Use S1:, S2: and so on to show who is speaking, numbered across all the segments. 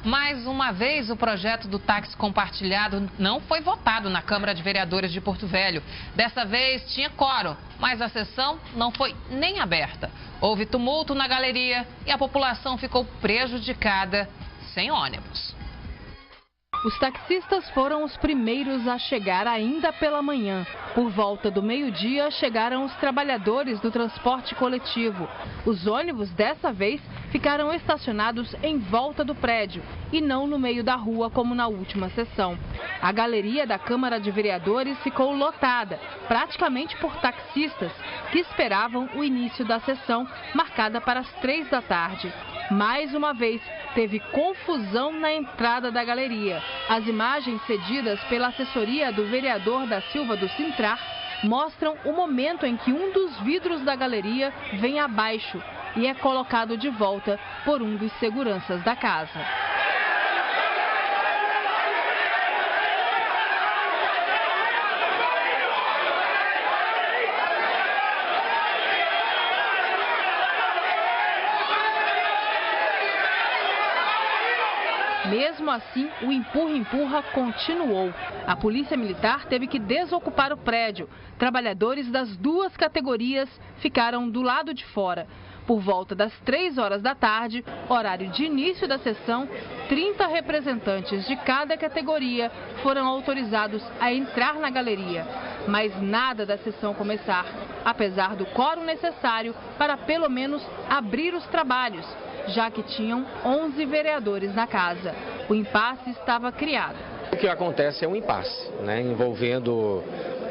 S1: Mais uma vez, o projeto do táxi compartilhado não foi votado na Câmara de Vereadores de Porto Velho. Dessa vez tinha quórum, mas a sessão não foi nem aberta. Houve tumulto na galeria e a população ficou prejudicada sem ônibus.
S2: Os taxistas foram os primeiros a chegar ainda pela manhã. Por volta do meio-dia, chegaram os trabalhadores do transporte coletivo. Os ônibus, dessa vez, ficaram estacionados em volta do prédio e não no meio da rua, como na última sessão. A galeria da Câmara de Vereadores ficou lotada, praticamente por taxistas, que esperavam o início da sessão, marcada para as 3 da tarde. Mais uma vez, teve confusão na entrada da galeria. As imagens cedidas pela assessoria do vereador da Silva do Sintrar mostram o momento em que um dos vidros da galeria vem abaixo e é colocado de volta por um dos seguranças da casa. Mesmo assim, o empurra-empurra continuou. A Polícia Militar teve que desocupar o prédio. Trabalhadores das 2 categorias ficaram do lado de fora. Por volta das 3 horas da tarde, horário de início da sessão, 30 representantes de cada categoria foram autorizados a entrar na galeria. Mas nada da sessão começar, apesar do quórum necessário para pelo menos abrir os trabalhos, já que tinham 11 vereadores na casa. O impasse estava criado.
S3: O que acontece é um impasse, envolvendo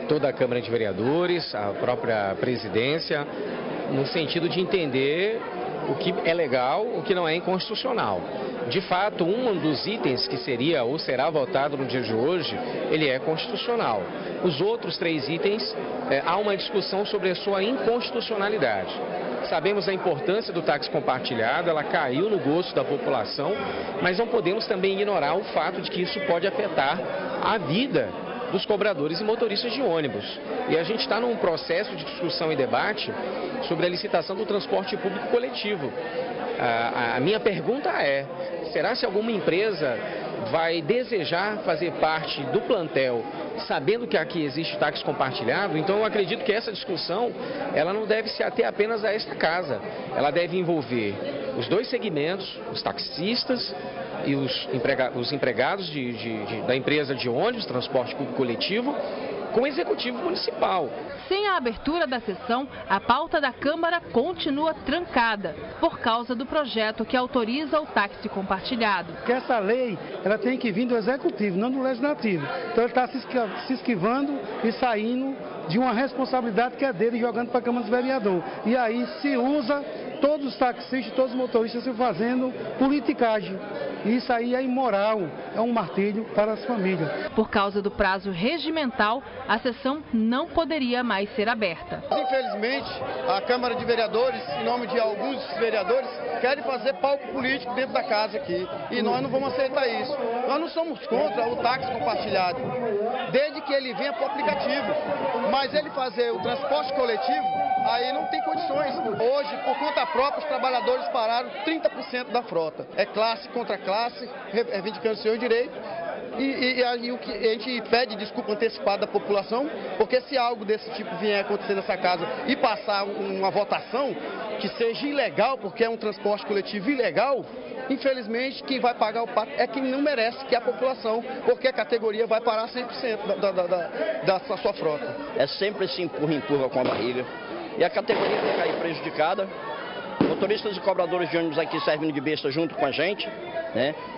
S3: toda a Câmara de Vereadores, a própria presidência, no sentido de entender o que é legal, o que não é inconstitucional. De fato, um dos itens que seria ou será votado no dia de hoje, ele é constitucional. Os outros 3 itens, há uma discussão sobre a sua inconstitucionalidade. Sabemos a importância do táxi compartilhado, ela caiu no gosto da população, mas não podemos também ignorar o fato de que isso pode afetar a vida dos cobradores e motoristas de ônibus. E a gente está num processo de discussão e debate sobre a licitação do transporte público coletivo. A minha pergunta é, será se alguma empresa vai desejar fazer parte do plantel, sabendo que aqui existe táxi compartilhado? Então eu acredito que essa discussão, ela não deve se ater apenas a esta casa. Ela deve envolver os 2 segmentos, os taxistas e os empregados da empresa de ônibus, transporte público coletivo, com o executivo municipal.
S2: Sem a abertura da sessão, a pauta da Câmara continua trancada, por causa do projeto que autoriza o táxi compartilhado.
S4: Que essa lei, ela tem que vir do Executivo, não do Legislativo. Então ele está se esquivando e saindo de uma responsabilidade que é dele, jogando para a Câmara dos Vereadores. E aí se usa todos os taxistas, todos os motoristas se fazendo politicagem. Isso aí é imoral, é um martírio para as famílias.
S2: Por causa do prazo regimental, a sessão não poderia mais ser aberta.
S5: Infelizmente, a Câmara de Vereadores, em nome de alguns vereadores, querem fazer palco político dentro da casa aqui. E nós não vamos aceitar isso. Nós não somos contra o táxi compartilhado, desde que ele venha para o aplicativo. Mas ele fazer o transporte coletivo, aí não tem condições. Hoje, por conta própria, os trabalhadores pararam 30% da frota. É classe contra classe, reivindicando seus direitos. E o que a gente pede desculpa antecipada da população, porque se algo desse tipo vier acontecer nessa casa e passar uma votação que seja ilegal, porque é um transporte coletivo ilegal, infelizmente quem vai pagar o pato é quem não merece, que é a população, porque a categoria vai parar 100% da sua frota.
S6: É sempre esse empurra com a barriga e a categoria vai cair prejudicada. Motoristas e cobradores de ônibus aqui servindo de besta junto com a gente,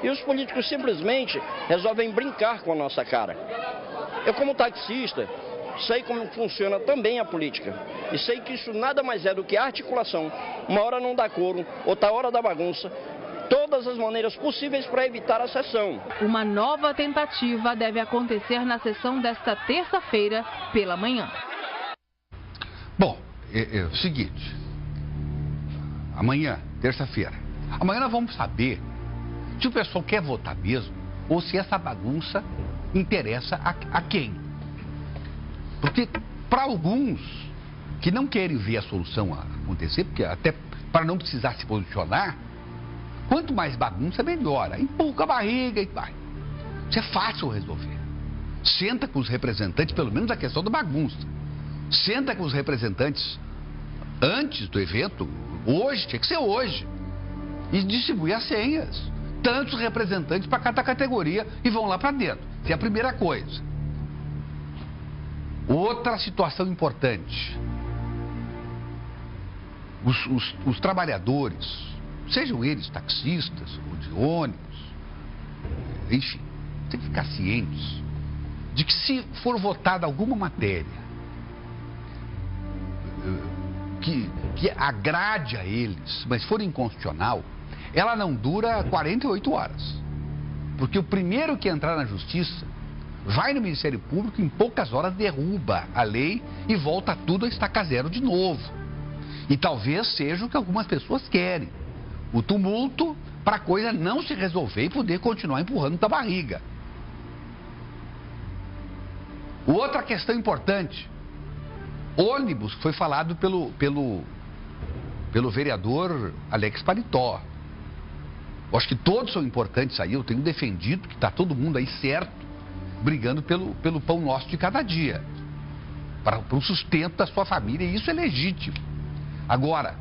S6: E os políticos simplesmente resolvem brincar com a nossa cara. Eu, como taxista, sei como funciona também a política. E sei que isso nada mais é do que articulação. Uma hora não dá coro, outra hora dá bagunça. Todas as maneiras possíveis para evitar a sessão.
S2: Uma nova tentativa deve acontecer na sessão desta terça-feira pela manhã.
S7: Bom, é o seguinte. Amanhã, terça-feira. Amanhã nós vamos saber se o pessoal quer votar mesmo ou se essa bagunça interessa a quem. Porque para alguns que não querem ver a solução acontecer, porque até para não precisar se posicionar, Quanto mais bagunça, melhor. Empurra com a barriga e vai. Isso é fácil resolver. Senta com os representantes, pelo menos a questão da bagunça. Senta com os representantes antes do evento, hoje, tinha que ser hoje. E distribui as senhas. Tantos representantes para cada categoria e vão lá para dentro. Essa é a primeira coisa. Outra situação importante. Os trabalhadores, sejam eles taxistas ou de ônibus, enfim, tem que ficar cientes de que se for votada alguma matéria que agrade a eles, mas for inconstitucional, ela não dura 48 horas. Porque o primeiro que entrar na justiça vai no Ministério Público, em poucas horas derruba a lei e volta tudo a estaca zero de novo. E talvez seja o que algumas pessoas querem. O tumulto para a coisa não se resolver e poder continuar empurrando da barriga. Outra questão importante. Ônibus, que foi falado pelo vereador Alex Paritó. Eu acho que todos são importantes aí, eu tenho defendido que está todo mundo aí certo, brigando pelo pão nosso de cada dia, para o sustento da sua família, e isso é legítimo. Agora,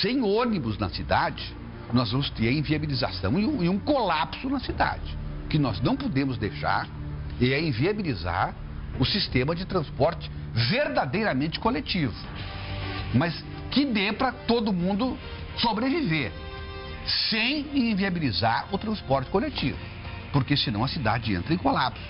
S7: sem ônibus na cidade, nós vamos ter a inviabilização e um colapso na cidade. O que nós não podemos deixar é inviabilizar o sistema de transporte verdadeiramente coletivo, mas que dê para todo mundo sobreviver, sem inviabilizar o transporte coletivo, porque senão a cidade entra em colapso.